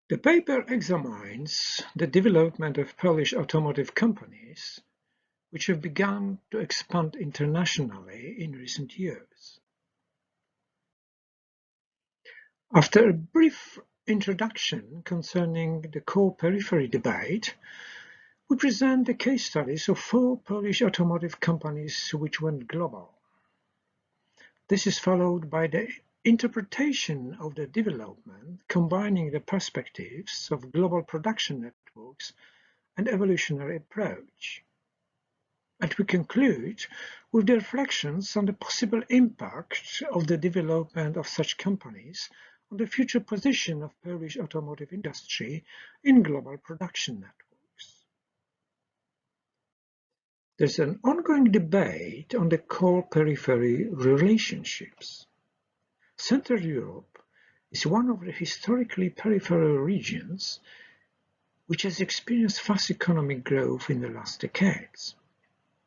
The paper examines the development of Polish automotive companies, which have begun to expand internationally in recent years. After a brief introduction concerning the core periphery debate, we present the case studies of 4 Polish automotive companies which went global. This is followed by the interpretation of the development, combining the perspectives of global production networks and evolutionary approach. And we conclude with the reflections on the possible impact of the development of such companies on the future position of Polish automotive industry in global production networks. There's an ongoing debate on the core periphery relationships. Central Europe is one of the historically peripheral regions which has experienced fast economic growth in the last decades.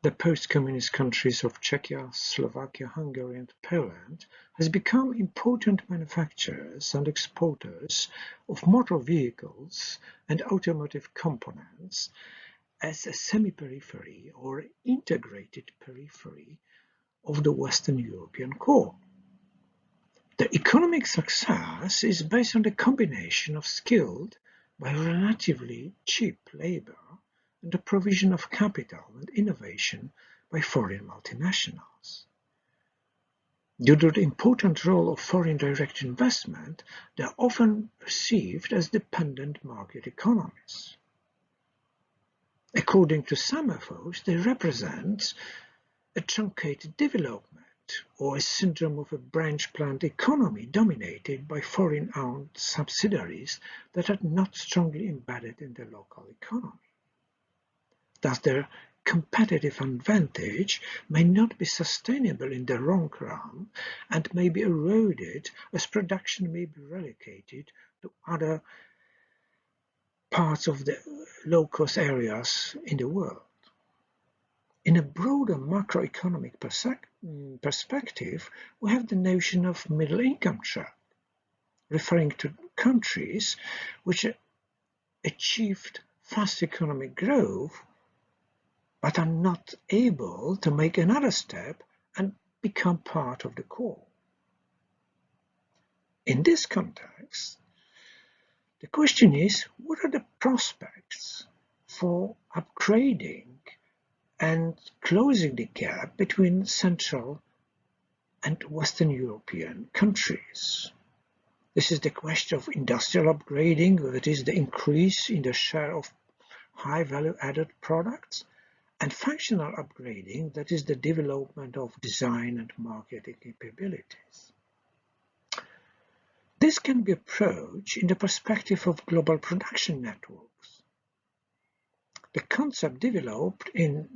The post-communist countries of Czechia, Slovakia, Hungary and Poland has become important manufacturers and exporters of motor vehicles and automotive components as a semi-periphery or integrated periphery of the Western European core. The economic success is based on the combination of skilled but relatively cheap labor and the provision of capital and innovation by foreign multinationals. Due to the important role of foreign direct investment, they are often perceived as dependent market economies. According to some authors, they represent a truncated development or a syndrome of a branch plant economy dominated by foreign-owned subsidiaries that are not strongly embedded in the local economy. Thus, their competitive advantage may not be sustainable in the long run and may be eroded as production may be relocated to other parts of the low-cost areas in the world. In a broader macroeconomic perspective, we have the notion of middle-income trap, referring to countries which achieved fast economic growth but are not able to make another step and become part of the core. In this context, the question is, what are the prospects for upgrading and closing the gap between Central and Western European countries? This is the question of industrial upgrading, that is the increase in the share of high value-added products, and functional upgrading, that is the development of design and marketing capabilities. This can be approached in the perspective of global production networks. The concept developed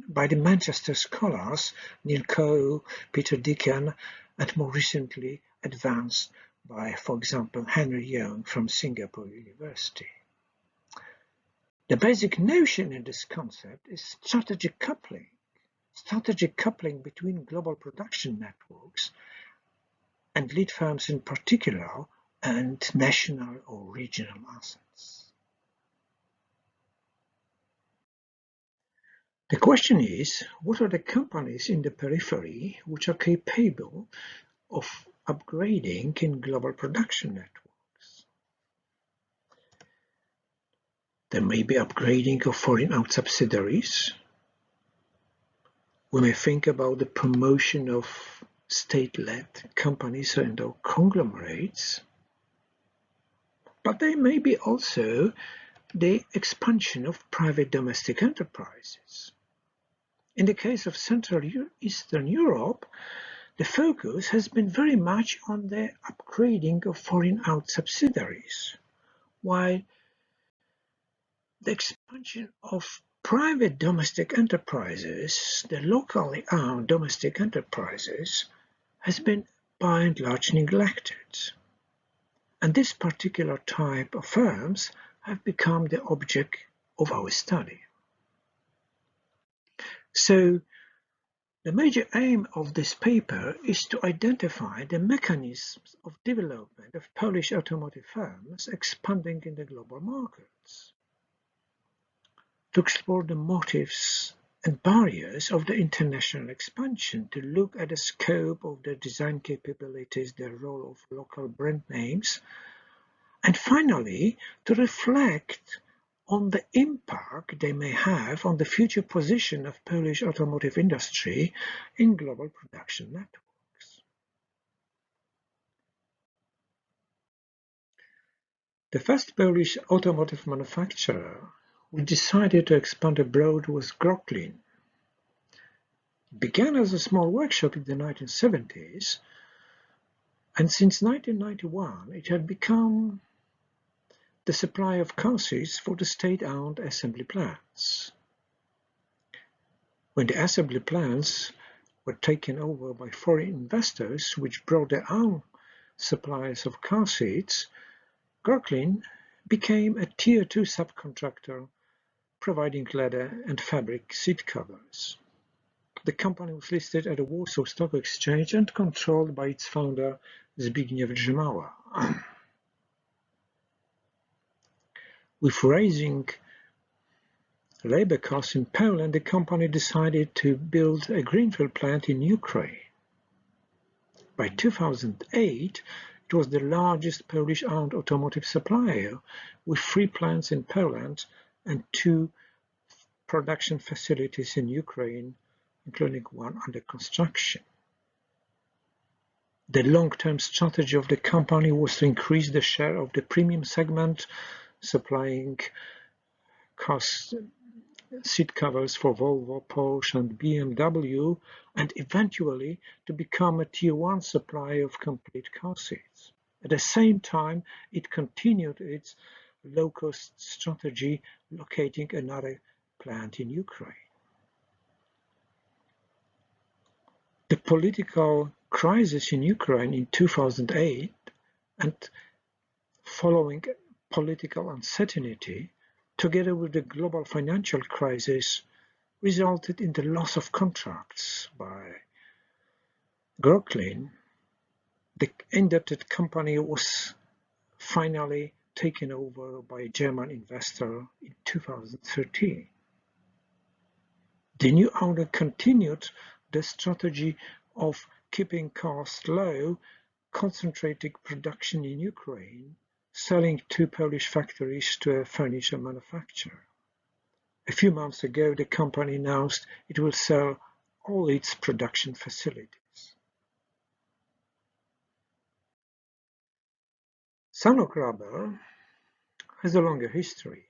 by the Manchester scholars Neil Coe, Peter Deacon, and more recently advanced by, for example, Henry Young from Singapore University. The basic notion in this concept is strategic coupling between global production networks and lead firms in particular and national or regional assets. The question is, what are the companies in the periphery which are capable of upgrading in global production networks? There may be upgrading of foreign-owned subsidiaries. We may think about the promotion of state-led companies and or conglomerates. But there may be also the expansion of private domestic enterprises. In the case of Central Eastern Europe, the focus has been very much on the upgrading of foreign-owned subsidiaries, while the expansion of private domestic enterprises, the locally owned domestic enterprises, has been by and large neglected. And this particular type of firms have become the object of our study. So The major aim of this paper is to identify the mechanisms of development of Polish automotive firms expanding in the global markets, to explore the motives and barriers of the international expansion, to look at the scope of their design capabilities, the role of local brand names, and finally, to reflect on the impact they may have on the future position of Polish automotive industry in global production networks. The first Polish automotive manufacturer who decided to expand abroad was Grocklin. It began as a small workshop in the 1970s, and since 1991 it had become the supply of car seats for the state-owned assembly plants. When the assembly plants were taken over by foreign investors, which brought their own supplies of car seats, Grocklin became a Tier 2 subcontractor providing leather and fabric seat covers. The company was listed at the Warsaw Stock Exchange and controlled by its founder Zbigniew Drzymała. With rising labor costs in Poland, the company decided to build a greenfield plant in Ukraine. By 2008, it was the largest Polish-owned automotive supplier, with 3 plants in Poland and 2 production facilities in Ukraine, including one under construction. The long-term strategy of the company was to increase the share of the premium segment, supplying seat covers for Volvo, Porsche and BMW, and eventually to become a Tier 1 supplier of complete car seats. At the same time, it continued its low-cost strategy, locating another plant in Ukraine. The political crisis in Ukraine in 2008 and following political uncertainty, together with the global financial crisis, resulted in the loss of contracts by Grocklin. The indebted company was finally taken over by a German investor in 2013. The new owner continued the strategy of keeping costs low, concentrating production in Ukraine, selling 2 Polish factories to a furniture manufacturer. A few months ago, the company announced it will sell all its production facilities. Sanok Rubber has a longer history.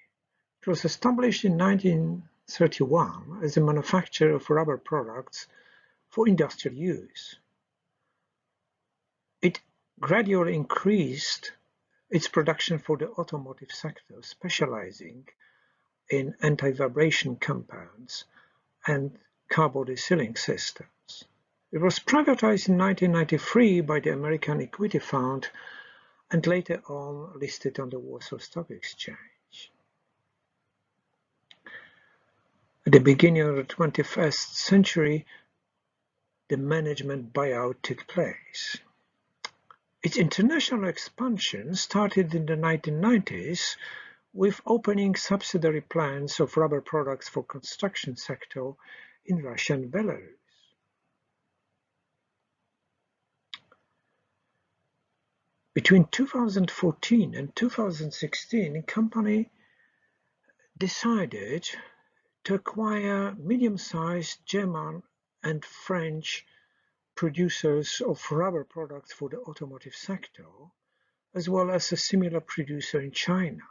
It was established in 1931 as a manufacturer of rubber products for industrial use. It gradually increased its production for the automotive sector, specializing in anti-vibration compounds and car body sealing systems. It was privatized in 1993 by the American Equity Fund and later on listed on the Warsaw Stock Exchange. At the beginning of the 21st century, the management buyout took place. Its international expansion started in the 1990s with opening subsidiary plants of rubber products for construction sector in Russia and Belarus. Between 2014 and 2016, the company decided to acquire medium-sized German and French producers of rubber products for the automotive sector, as well as a similar producer in China.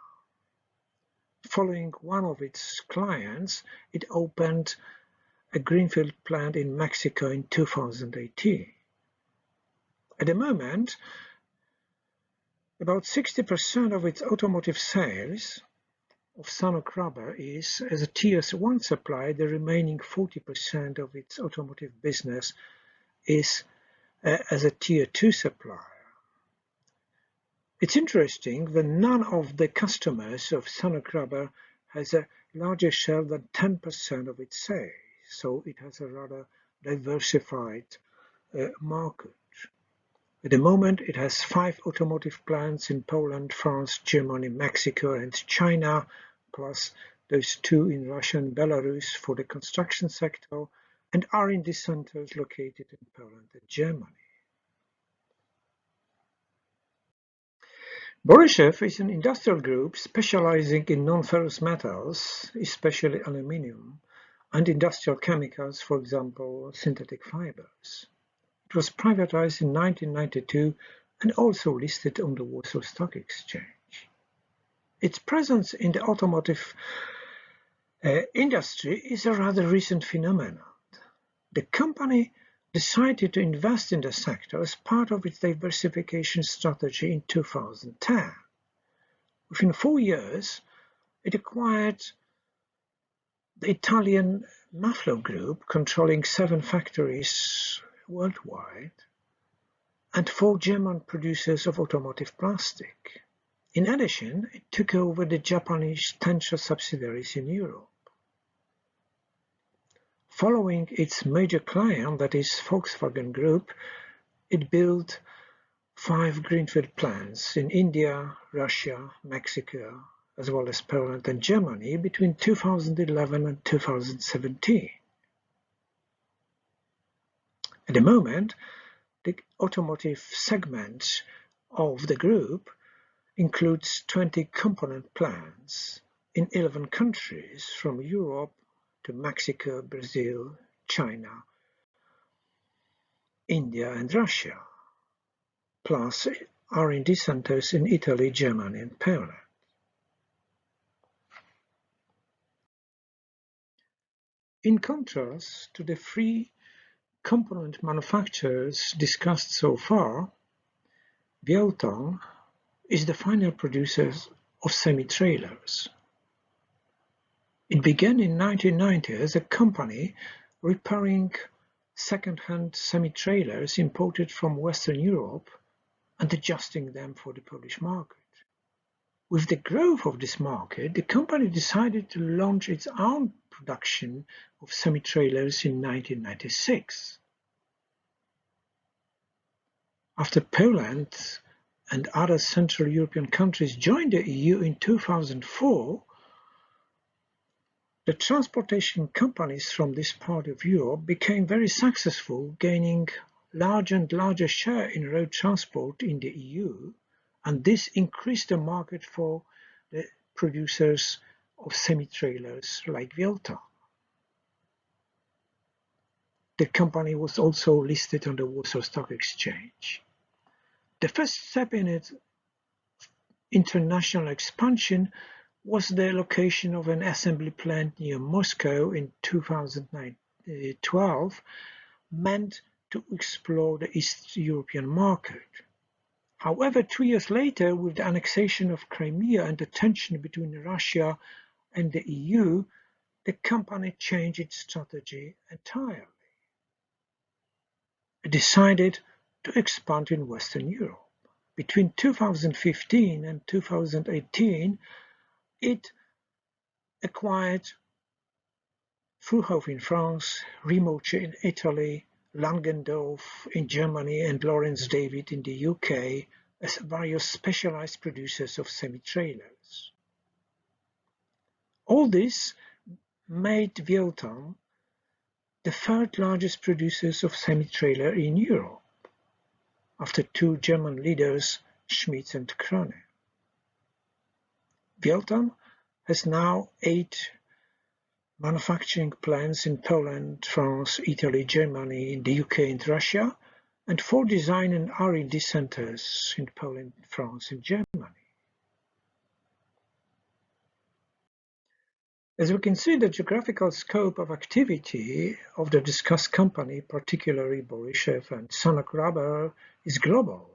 Following one of its clients, it opened a greenfield plant in Mexico in 2018. At the moment, about 60% of its automotive sales of Sanok Rubber is as a Tier 1 supplier. The remaining 40% of its automotive business is as a Tier 2 supplier. It's interesting that none of the customers of Sanok Rubber has a larger share than 10% of its sales, so it has a rather diversified market. At the moment, it has 5 automotive plants in Poland, France, Germany, Mexico, and China, plus those 2 in Russia and Belarus for the construction sector, and R&D centers located in Poland and Germany. Borishev is an industrial group specializing in non-ferrous metals, especially aluminum, and industrial chemicals, for example, synthetic fibers. It was privatized in 1992 and also listed on the Warsaw Stock Exchange. Its presence in the automotive industry is a rather recent phenomenon. The company decided to invest in the sector as part of its diversification strategy in 2010. Within 4 years, it acquired the Italian Maflow Group, controlling 7 factories worldwide, and 4 German producers of automotive plastic. In addition, it took over the Japanese Tensho subsidiaries in Europe. Following its major client, that is Volkswagen Group, it built 5 greenfield plants in India, Russia, Mexico, as well as Poland and Germany between 2011 and 2017. At the moment, the automotive segment of the group includes 20 component plants in 11 countries, from Europe to Mexico, Brazil, China, India, and Russia, plus R&D centers in Italy, Germany, and Poland. In contrast to the 3 component manufacturers discussed so far, Vielton is the final producer of semi-trailers. It began in 1990 as a company repairing second-hand semi-trailers imported from Western Europe and adjusting them for the Polish market. With the growth of this market, the company decided to launch its own production of semi-trailers in 1996. After Poland and other Central European countries joined the EU in 2004, the transportation companies from this part of Europe became very successful, gaining larger and larger share in road transport in the EU, and this increased the market for the producers of semi-trailers like Vielton. The company was also listed on the Warsaw Stock Exchange. The first step in its international expansion was the location of an assembly plant near Moscow in 2012, meant to explore the East European market. However, 2 years later, with the annexation of Crimea and the tension between Russia and the EU, the company changed its strategy entirely. It decided to expand in Western Europe. Between 2015 and 2018, it acquired Fruhof in France, Rimoce in Italy, Langendorf in Germany, and Lawrence David in the UK as various specialized producers of semi-trailers. All this made Vielton the 3rd largest producers of semi-trailer in Europe, after 2 German leaders, Schmitz and Krone. Vielton has now 8 manufacturing plants in Poland, France, Italy, Germany, in the UK and Russia, and 4 design and R&D centers in Poland, France, and Germany. As we can see, the geographical scope of activity of the discussed company, particularly Borishev and Sanok Rubber, is global,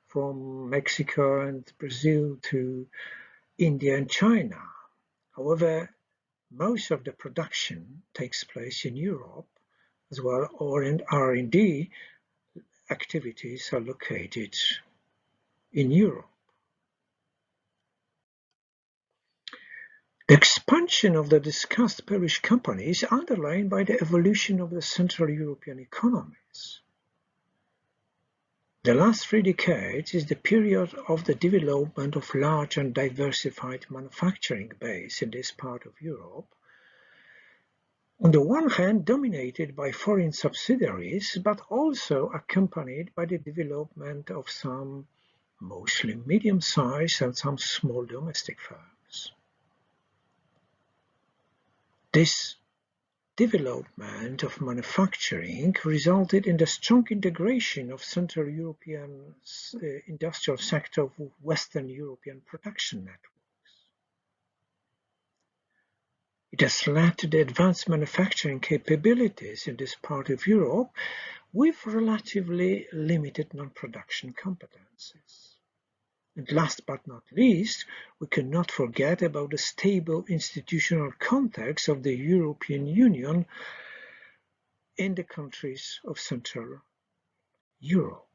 from Mexico and Brazil to India and China. However, most of the production takes place in Europe as well, or in R&D activities are located in Europe. The expansion of the discussed Polish companies is underlined by the evolution of the Central European economies. The last 3 decades is the period of the development of large and diversified manufacturing base in this part of Europe, on the one hand dominated by foreign subsidiaries, but also accompanied by the development of some mostly medium-sized and some small domestic firms. This development of manufacturing resulted in the strong integration of Central European industrial sector with Western European production networks. It has led to the advanced manufacturing capabilities in this part of Europe with relatively limited non-production competencies. And last but not least, we cannot forget about the stable institutional context of the European Union in the countries of Central Europe.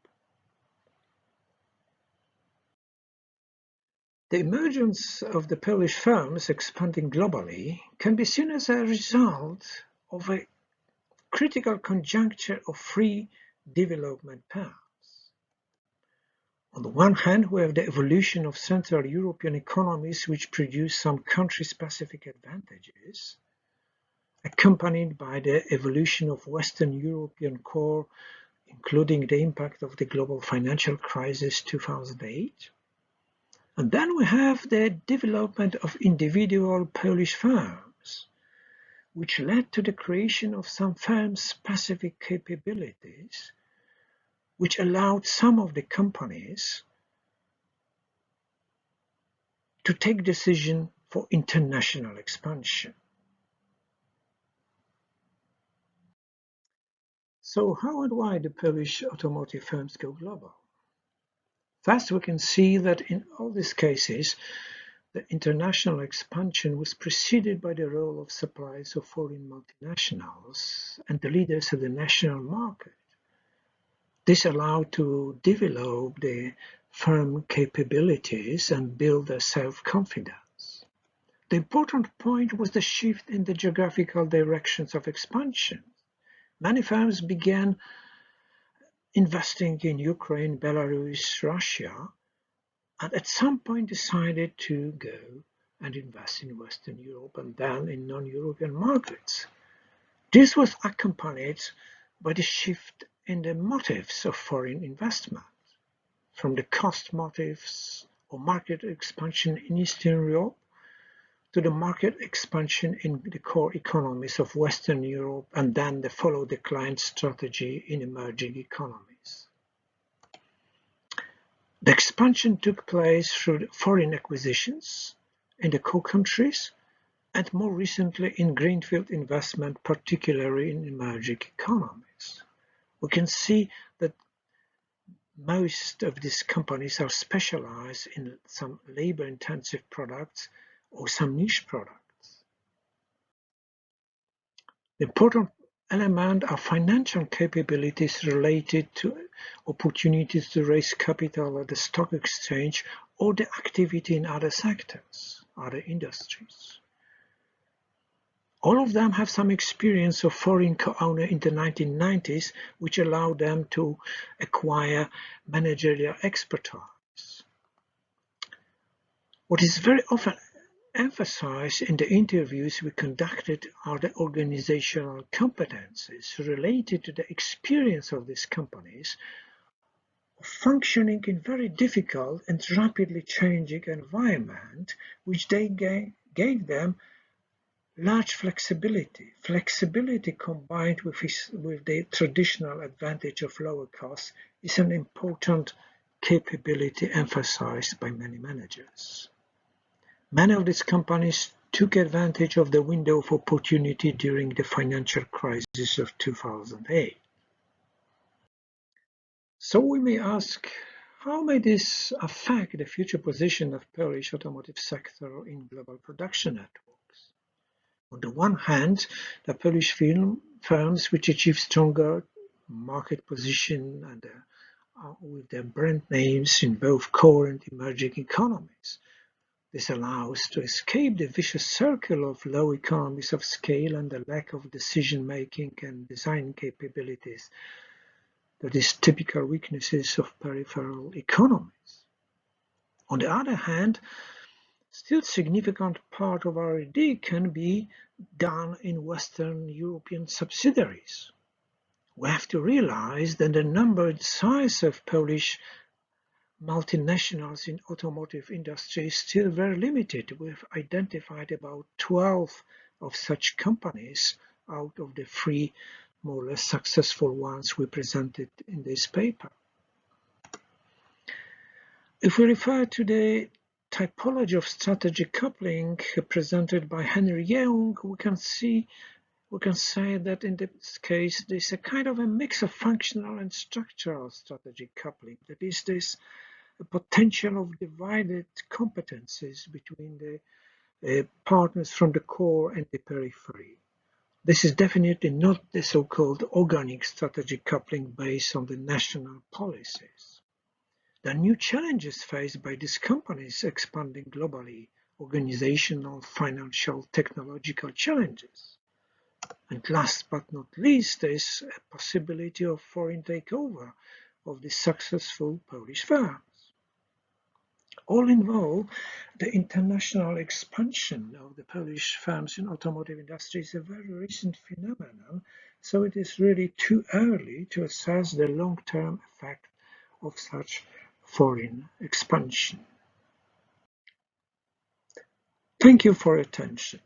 The emergence of the Polish firms expanding globally can be seen as a result of a critical conjuncture of 3 development paths. On the one hand, we have the evolution of Central European economies which produce some country-specific advantages, accompanied by the evolution of Western European core, including the impact of the global financial crisis 2008. And then we have the development of individual Polish firms, which led to the creation of some firm-specific capabilities, which allowed some of the companies to take decisions for international expansion. So how and why do Polish automotive firms go global? First, we can see that in all these cases, the international expansion was preceded by the role of suppliers of foreign multinationals and the leaders of the national market. This allowed to develop the firm capabilities and build their self-confidence. The important point was the shift in the geographical directions of expansion. Many firms began investing in Ukraine, Belarus, Russia, and at some point decided to go and invest in Western Europe and then in non-European markets. This was accompanied by the shift in the motives of foreign investment, from the cost motives or market expansion in Eastern Europe to the market expansion in the core economies of Western Europe and then the follow the client strategy in emerging economies. The expansion took place through foreign acquisitions in the core countries and more recently in greenfield investment, particularly in emerging economies. We can see that most of these companies are specialized in some labor-intensive products or some niche products. The important element are financial capabilities related to opportunities to raise capital at the stock exchange or the activity in other sectors, other industries. All of them have some experience of foreign co-owner in the 1990s, which allowed them to acquire managerial expertise. What is very often emphasized in the interviews we conducted are the organizational competencies related to the experience of these companies functioning in very difficult and rapidly changing environment, which they gave them large flexibility. Flexibility combined with the traditional advantage of lower costs is an important capability emphasized by many managers. Many of these companies took advantage of the window of opportunity during the financial crisis of 2008. So we may ask, how may this affect the future position of Polish automotive sector in global production networks? On the one hand, the Polish firms which achieve stronger market position and with their brand names in both core and emerging economies. This allows to escape the vicious circle of low economies of scale and the lack of decision-making and design capabilities that is typical weaknesses of peripheral economies. On the other hand, still significant part of R&D can be done in Western European subsidiaries. We have to realize that the number and size of Polish multinationals in automotive industry is still very limited. We've identified about 12 of such companies out of the 3 more or less successful ones we presented in this paper. If we refer to the typology of strategic coupling presented by Henry Young, we can say that in this case there's a kind of a mix of functional and structural strategic coupling. That is, there's a potential of divided competencies between the partners from the core and the periphery. This is definitely not the so-called organic strategic coupling based on the national policies. There are new challenges faced by these companies expanding globally, organizational, financial, technological challenges. And last but not least, there is a possibility of foreign takeover of the successful Polish firms. All in all, the international expansion of the Polish firms in automotive industry is a very recent phenomenon, so it is really too early to assess the long-term effect of such foreign expansion. Thank you for your attention.